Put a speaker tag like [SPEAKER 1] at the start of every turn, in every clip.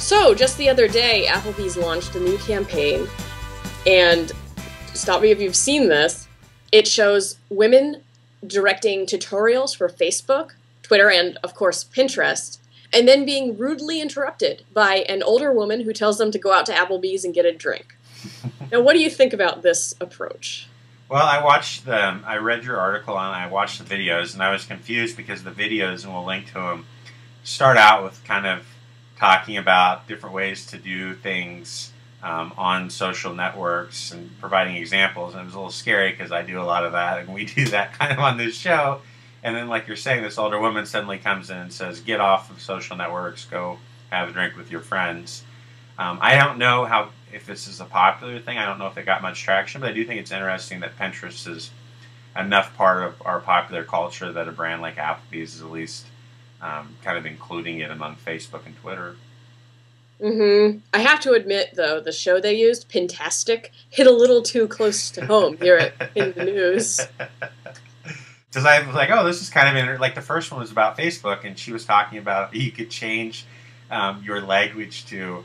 [SPEAKER 1] So, just the other day, Applebee's launched a new campaign, and stop me if you've seen this. It shows women directing tutorials for Facebook, Twitter, and, of course, Pinterest, and then being rudely interrupted by an older woman who tells them to go out to Applebee's and get a drink. Now, what do you think about this approach?
[SPEAKER 2] Well, I read your article and I watched the videos, and I was confused because the videos, and we'll link to them, start out with kind of talking about different ways to do things on social networks and providing examples. And it was a little scary because I do a lot of that, and we do that kind of on this show. And then, like you're saying, this older woman suddenly comes in and says, get off of social networks, go have a drink with your friends. I don't know if this is a popular thing. I don't know if it got much traction, but I do think it's interesting that Pinterest is enough part of our popular culture that a brand like Applebee's is at least kind of including it among Facebook and Twitter.
[SPEAKER 1] I have to admit, though, the show they used, Pintastic, hit a little too close to home here in the news.
[SPEAKER 2] Because I was like, oh, this is kind of like the first one was about Facebook, and she was talking about you could change your language to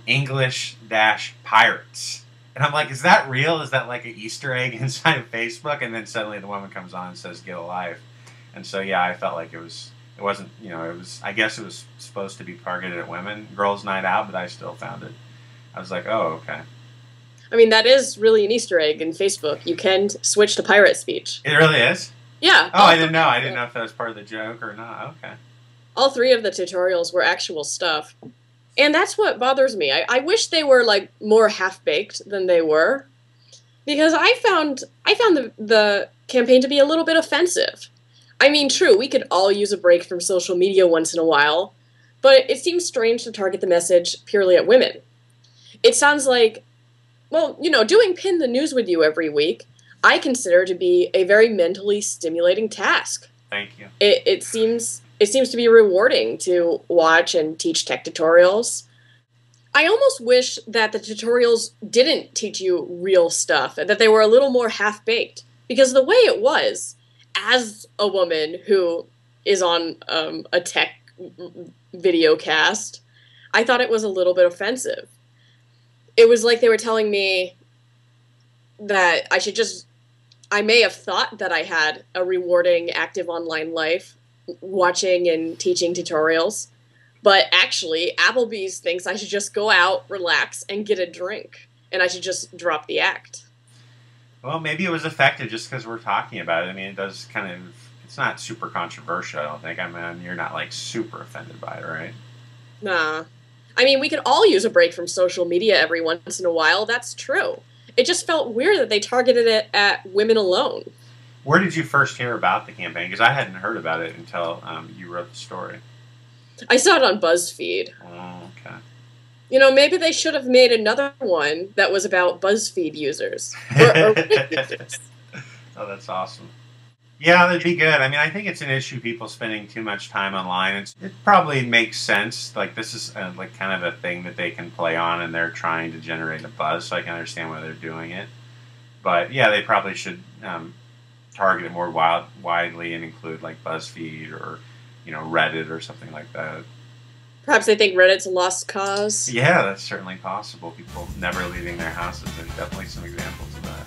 [SPEAKER 2] English-pirates. And I'm like, is that real? Is that like an Easter egg inside of Facebook? And then suddenly the woman comes on and says, get a life. And so, yeah, I felt like it wasn't, I guess it was supposed to be targeted at women, girls' night out, but I still found it. I was like, oh, okay.
[SPEAKER 1] I mean, that is really an Easter egg in Facebook. You can switch to pirate speech.
[SPEAKER 2] It really is?
[SPEAKER 1] Yeah.
[SPEAKER 2] Oh, I didn't know. I didn't know if that was part of the joke or not. Okay.
[SPEAKER 1] All three of the tutorials were actual stuff. And that's what bothers me. I wish they were, like, more half-baked than they were. Because I found the campaign to be a little bit offensive. I mean, true, we could all use a break from social media once in a while, but it seems strange to target the message purely at women. It sounds like, well, doing Pin the News with you every week, I consider to be a very mentally stimulating task.
[SPEAKER 2] Thank you.
[SPEAKER 1] It seems to be rewarding to watch and teach tech tutorials. I almost wish that the tutorials didn't teach you real stuff, and that they were a little more half-baked, because the way it was, as a woman who is on a tech video cast, I thought it was a little bit offensive. It was like they were telling me that I may have thought that I had a rewarding, active online life, watching and teaching tutorials, but actually, Applebee's thinks I should just go out, relax, and get a drink, and I should just drop the act.
[SPEAKER 2] Well, maybe it was effective just because we're talking about it. I mean, it does it's not super controversial, I don't think. I mean, you're not, like, super offended by it, right?
[SPEAKER 1] Nah. I mean, we could all use a break from social media every once in a while, that's true. It just felt weird that they targeted it at women alone.
[SPEAKER 2] Where did you first hear about the campaign? Because I hadn't heard about it until you wrote the story.
[SPEAKER 1] I saw it on BuzzFeed.
[SPEAKER 2] Oh, okay.
[SPEAKER 1] Maybe they should have made another one that was about BuzzFeed users. Or users.
[SPEAKER 2] Oh, that's awesome. Yeah, that'd be good. I mean, I think it's an issue, people spending too much time online. It probably makes sense. Like, this is like kind of a thing that they can play on, and they're trying to generate a buzz, so I can understand why they're doing it. But, yeah, they probably should target it more widely and include, like, BuzzFeed or, Reddit or something like that.
[SPEAKER 1] Perhaps they think Reddit's a lost cause?
[SPEAKER 2] Yeah, that's certainly possible. People never leaving their houses. There's definitely some examples of that.